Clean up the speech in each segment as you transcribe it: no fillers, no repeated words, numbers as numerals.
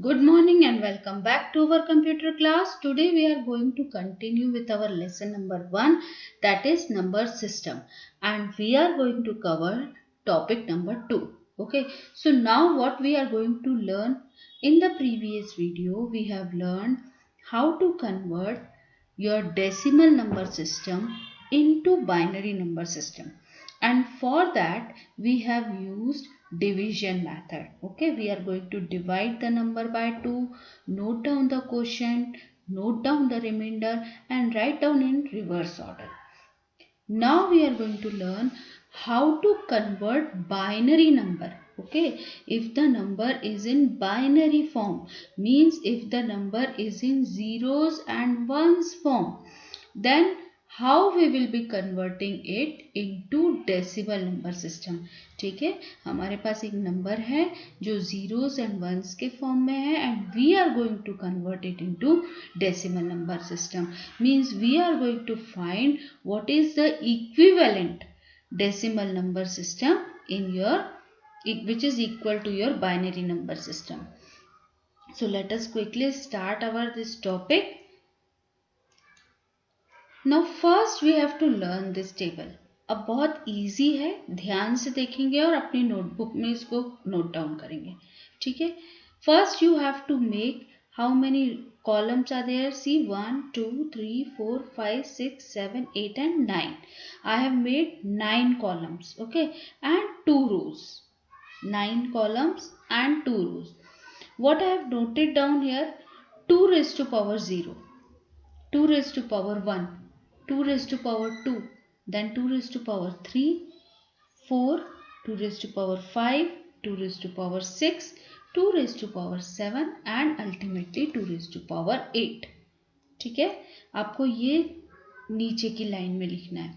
Good morning and welcome back to our computer class. Today we are going to continue with our lesson number 1, that is number system, and we are going to cover topic number 2. Okay, so now what we are going to learn, in the previous video we have learned how to convert your decimal number system into binary number system, and for that we have used division method. Okay, we are going to divide the number by 2, note down the quotient, note down the remainder and write down in reverse order. Now we are going to learn how to convert binary number. Okay, if the number is in binary form, means if the number is in zeros and ones form, then how we will be converting it into decimal number system. ठीक है, हमारे पास एक number है जो zeros and ones के form में है and we are going to convert it into decimal number system. Means we are going to find what is the equivalent decimal number system in your, which is equal to your binary number system. So let us quickly start our this topic. Now first we have to learn this table. अब बहुत easy है, ध्यान से देखेंगे और अपनी notebook में इसको नोट डाउन करेंगे. ठीक है, first you have to make how many columns are there? See, 1, 2, 3, 4, 5, 6, 7, 8 and 9. I have made 9 columns, okay, and 2 rows. 9 columns and 2 rows. What I have noted down here? 2 raised to power 0, 2 raised to power 1, 2 raised to power 2, then 2 raised to power 3, 4, 2 raised to power 5, 2 raised to power 6, 2 raised to power 7 and ultimately 2 raised to power 8. ठीक है, आपको ये नीचे की line में लिखना है.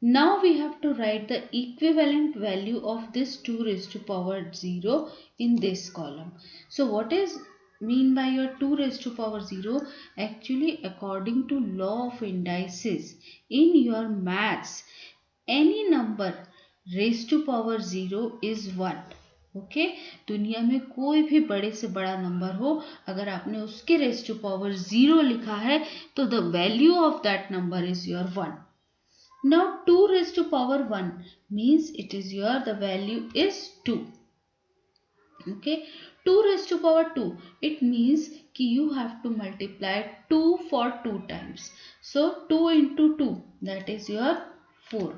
Now we have to write the equivalent value of this 2 raised to power 0 in this column. So what is mean by your 2 raised to power 0? Actually, according to law of indices in your maths, any number raised to power 0 is 1. Okay, दुनिया में कोई भी बड़े से बड़ा number हो, अगर आपने उसके रेज टू पावर 0 लिखा है तो the value of that number is your 1. Now 2 raised to power 1 means it is your, the value is 2. Okay, 2 raised to power 2, it means कि you have to multiply 2 for 2 times. So 2 into 2, that is your 4.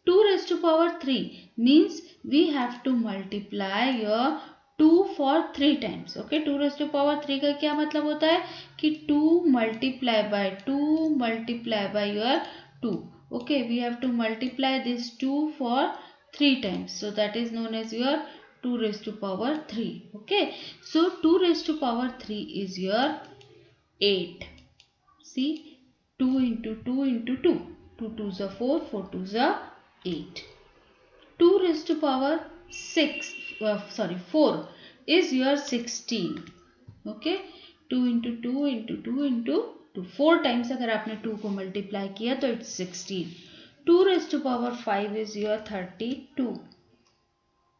2 raised to power 3 means we have to multiply your 2 for 3 times. Okay, 2 raised to power 3 का क्या मतलब होता है कि 2 multiply by 2 multiply by your 2. Okay, we have to multiply this 2 for 3 times. So that is known as your 2 raised to power 3. Okay, so 2 raised to power 3 is your 8. See, 2 into 2 into 2. 2 2s are 4, 4 2s are 8. 2 raised to power 6, 4 is your 16. Okay, 2 into 2 into 2 into 2. 4 times अगर आपने 2 को multiply किया तो it's 16. 2 raised to power 5 is your 32.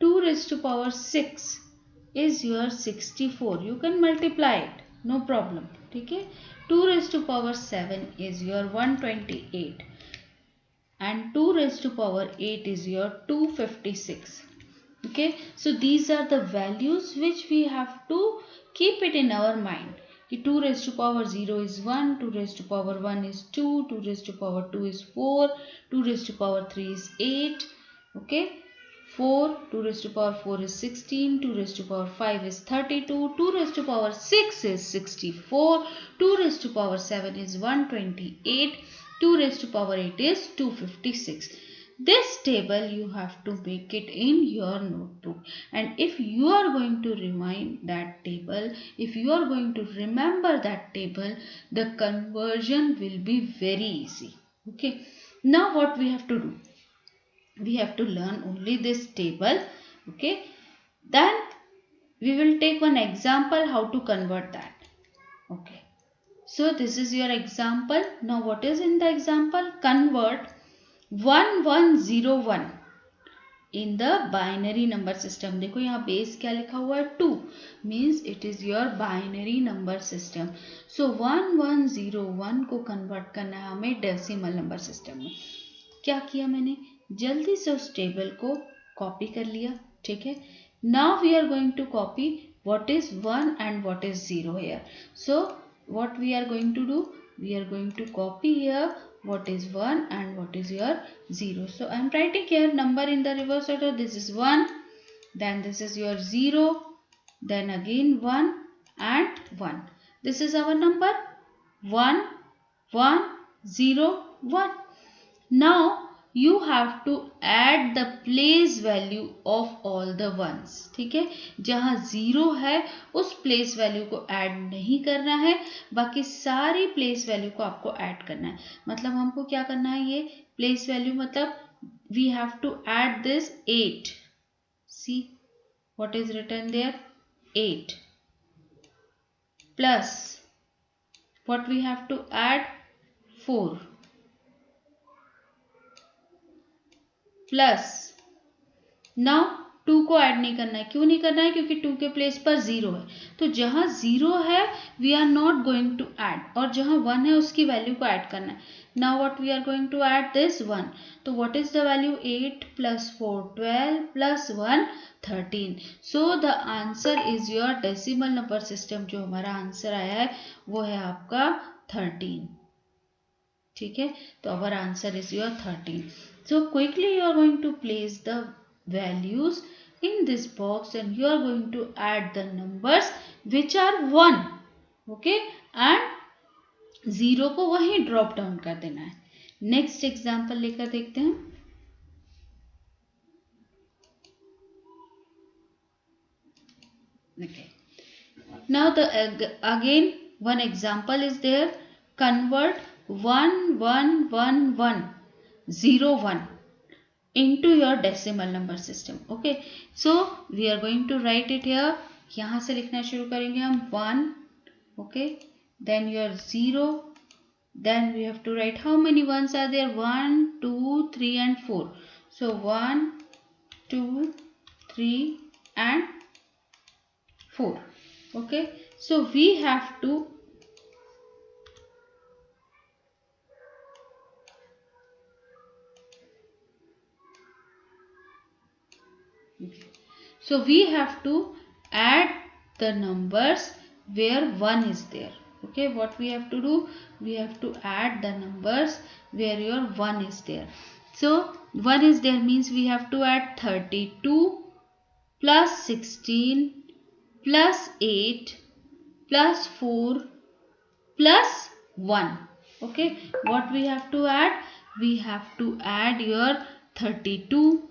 2 raised to power 6 is your 64. You can multiply it, no problem. ठीक है, 2 raised to power 7 is your 128. And 2 raised to power 8 is your 256. Okay, so these are the values which we have to keep it in our mind. 2 raised to power 0 is 1, 2 raised to power 1 is 2, 2 raised to power 2 is 4, 2 raised to power 3 is 8. Okay, 4, 2 raised to power 4 is 16, 2 raised to power 5 is 32, 2 raised to power 6 is 64, 2 raised to power 7 is 128, 2 raised to power 8 is 256. This table you have to make it in your notebook, and if you are going to remind that table, if you are going to remember that table, the conversion will be very easy. Okay, now what we have to do? We have to learn only this table. Okay, then we will take one example how to convert that. Okay, so this is your example. Now what is in the example? Convert 1101 in the binary number system. देखो यहाँ base क्या लिखा हुआ है 2, means it is your binary number system. So 1101 को convert करना है हमें डेसिमल नंबर सिस्टम में। क्या किया मैंने, जल्दी से उस टेबल को कॉपी कर लिया, ठीक है। Now we are going to copy what is 1 and what is 0 here. So what we are going to do, we are going to copy here what is 1 and what is your 0. So I am writing here number in the reverse order. This is 1, then this is your 0, then again 1 and 1. This is our number 1 1 0 1. Now you have to add the place value of all the ones, ठीक है। जहां 0 है उस place value को add नहीं करना है, बाकी सारी प्लेस वैल्यू को आपको ऐड करना है। मतलब हमको क्या करना है, ये प्लेस वैल्यू मतलब we have to add this 8, see what is written there 8 plus what we have to add 4 plus now 2 को ऐड नहीं करना है। क्यों नहीं करना है, क्योंकि 2 के प्लेस पर 0 है, तो जहां 0 है we are not going to add, और जहां 1 है उसकी वैल्यू को ऐड करना है। Now what we are going to add this 1, तो what is the value 8 plus 4 12 plus 1 13। So the answer is your decimal number system. जो हमारा आंसर आया है वो है आपका 13, ठीक है। तो our answer is your 13. So quickly you are going to place the values in this box and you are going to add the numbers which are 1, okay, and 0 को वहीं ड्रॉप डाउन कर देना है। नेक्स्ट एग्जाम्पल लेकर देखते हैं। Okay. Now the again one example is there. Convert 111101 into your decimal number system. Okay. So we are going to write it here. यहाँ से लिखना शुरू करेंगे हम 1. Okay. Then your 0. Then we have to write how many ones are there. 1, 2, 3 and 4. So 1, 2, 3 and 4. Okay. So we have to add the numbers where 1 is there. Okay, what we have to do, we have to add the numbers where your 1 is there. So 1 is there means we have to add 32 plus 16 plus 8 plus 4 plus 1. Okay, what we have to add, we have to add your 32.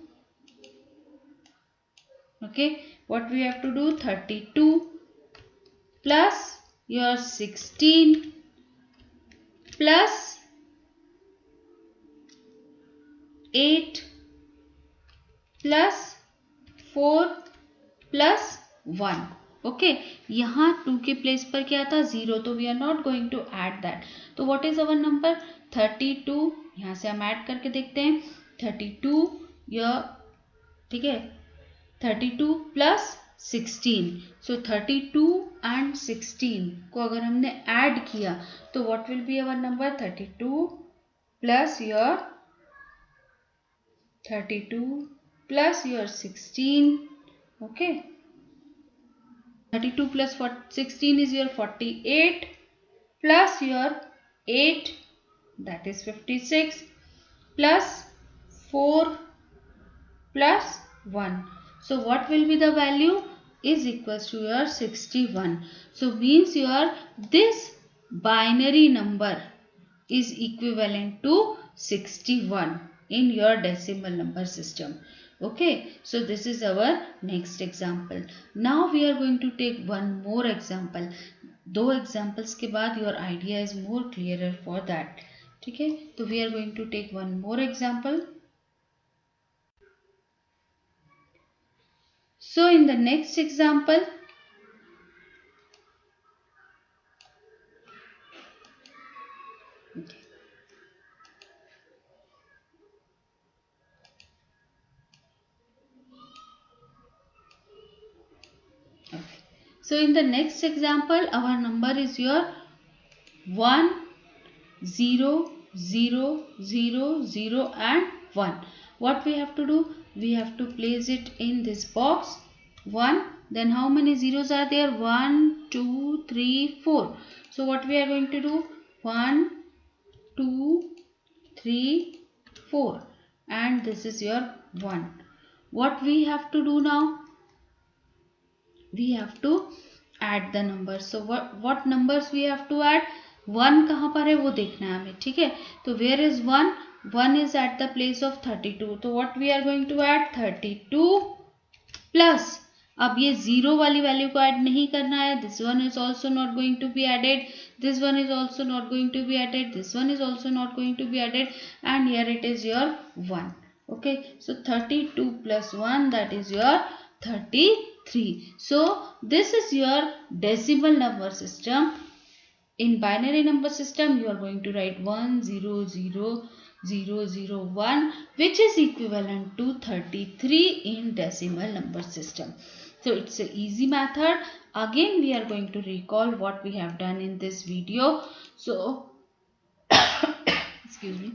Okay, what we have to do, 32 plus your 16 plus 8 plus 4 plus 1. Okay, यहाँ 2 के place पर क्या था 0, तो we are not going to add that. तो what is our number 32। यहाँ से हम ऐड करके देखते हैं 32 यह, ठीक है, 32 प्लस 16। सो 32 एंड 16 को अगर हमने ऐड किया तो what will be our number 32 plus your 16. Okay, 32 plus 16 is your 48 plus your 8, that is 56, plus 4 plus 1. So what will be the value, is equals to your 61. So means your this binary number is equivalent to 61 in your decimal number system. Okay, so this is our next example. Now we are going to take one more example. 2 examples के बाद your idea is more clearer for that. ठीक है, तो we are going to take one more example. So in the next example, okay, So in the next example, our number is your 1 0 0 0 0 and 1. What we have to do? We have to place it in this box. 1. Then how many zeros are there? 1 2 3 4. So what we are going to do? 1 2 3 4, and this is your 1. What we have to do now? We have to add the numbers. So what numbers we have to add? 1 कहाँ पर है वो देखना है हमें, ठीक है. तो where is 1? 1 is at the place of 32. तो what we are going to add? 32 plus, अब ये जीरो वाली वैल्यू को ऐड नहीं करना है. This one is also not going to be added. This one is also not going to be added. This one is also not going to be added. And here it is your 1. Okay, so 32 plus 1, that is your 33. So this is your decimal number system. In binary number system, you are going to write 1 0 0 0 0 1, which is equivalent to 33 in decimal number system. So it's an easy method. Again, we are going to recall what we have done in this video. So excuse me.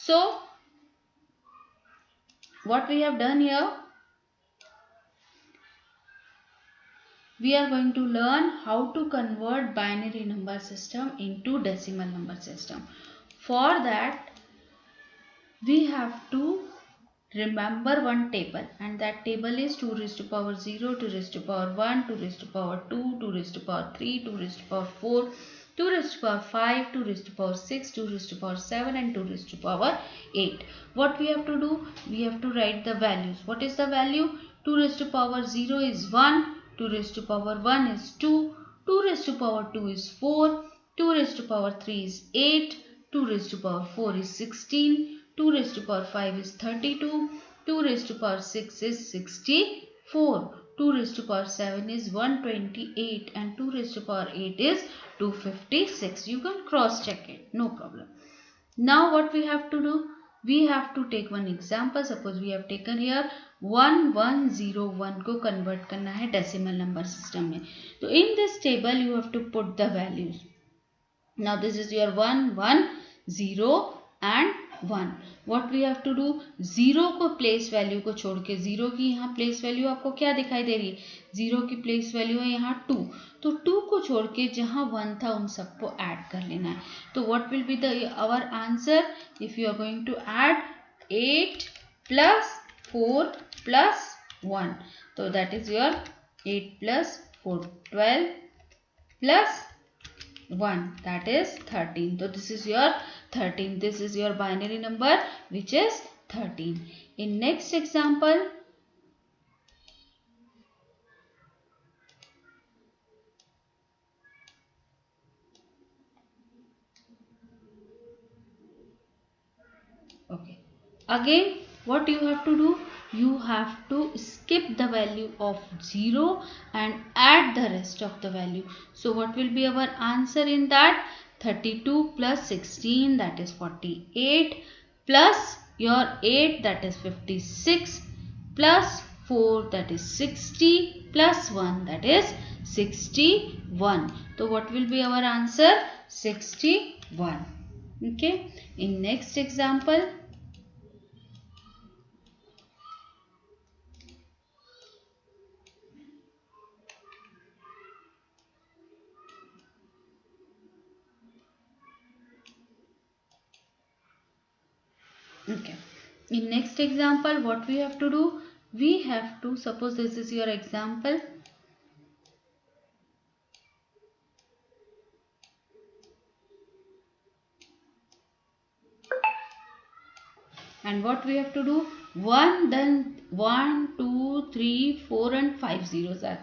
So what we have done here, we are going to learn how to convert binary number system into decimal number system. For that, we have to remember one table, and that table is 2 raised to power 0, 2 raised to power 1, 2 raised to power 2, 2 raised to power 3, 2 raised to power 4, 2 raised to power 5, 2 raised to power 6, 2 raised to power 7 and 2 raised to power 8. What we have to do? We have to write the values. What is the value? 2 raised to power 0 is 1, 2 raised to power 1 is 2, 2 raised to power 2 is 4, 2 raised to power 3 is 8, 2 raised to power 4 is 16, 2 raised to power 5 is 32, 2 raised to power 6 is 64, 2 raised to power 7 is 128 and 2 raised to power 8 is 256. You can cross check it, no problem. Now what we have to do? We have to take one example. Suppose we have taken here 1101 को convert करना है decimal number system में. So in this table you have to put the values. Now this is your 1 1 0 and 1. What we have to do? 0 को place value को छोड़ के, 0 की यहाँ place value आपको क्या दिखाई दे रही है? 0 की place value है यहाँ 2. तो 2 को छोड़ के जहाँ 1 था उन सबको add कर लेना है. तो what will be the our answer? If you are going to add 8 plus 4 plus 1. So that is your 8 plus 4 12 plus 1, that is 13. So this is your 13. This is your binary number, which is 13. In next example, okay, again what you have to do? You have to skip the value of 0 and add the rest of the value. So what will be our answer in that? 32 plus 16, that is 48, plus your 8, that is 56, plus 4, that is 60, plus 1, that is 61. So what will be our answer? 61. Okay. In next example, okay. In next example, what we have to do? We have to, suppose this is your example. And what we have to do? 1, then 1, 2, 3, 4 and 5 zeros are.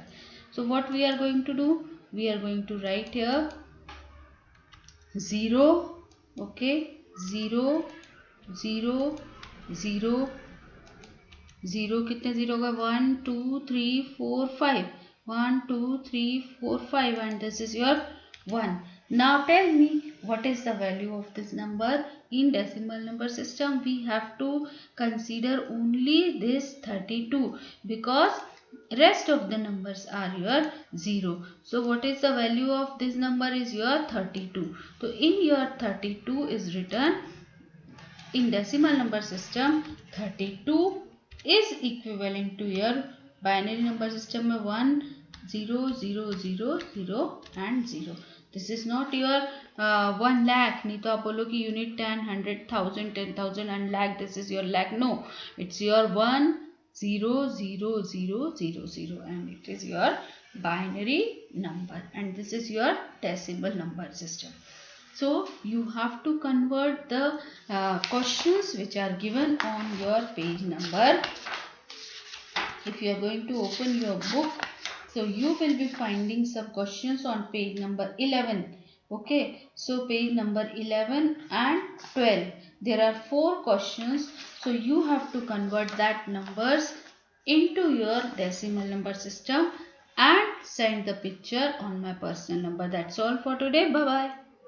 So what we are going to do? We are going to write here 0, okay, 0, 0, 0, 0 कितने zero होगा? 1 2 3 4 5, 1 2 3 4 5 and this is your 1. Now tell me, what is the value of this number? In decimal number system, we have to consider only this 32 because Rest of the numbers are your 0. So what is the value of this number is your 32. So in your 32 is written in decimal number system 32 is equivalent to your binary number system में 1 0 0 0 0 and 0. This is not your 1 lakh. नहीं तो आप बोलो कि unit 10 100,000 10,000 and lakh, this is your lakh. No, it's your 1 0 0 0 0 0 and it is your binary number and this is your decimal number system. So you have to convert the questions which are given on your page number. If you are going to open your book, so you will be finding some questions on page number 11. Okay, so page number 11 and 12. There are 4 questions. So you have to convert that numbers into your decimal number system and send the picture on my personal number. That's all for today. Bye bye.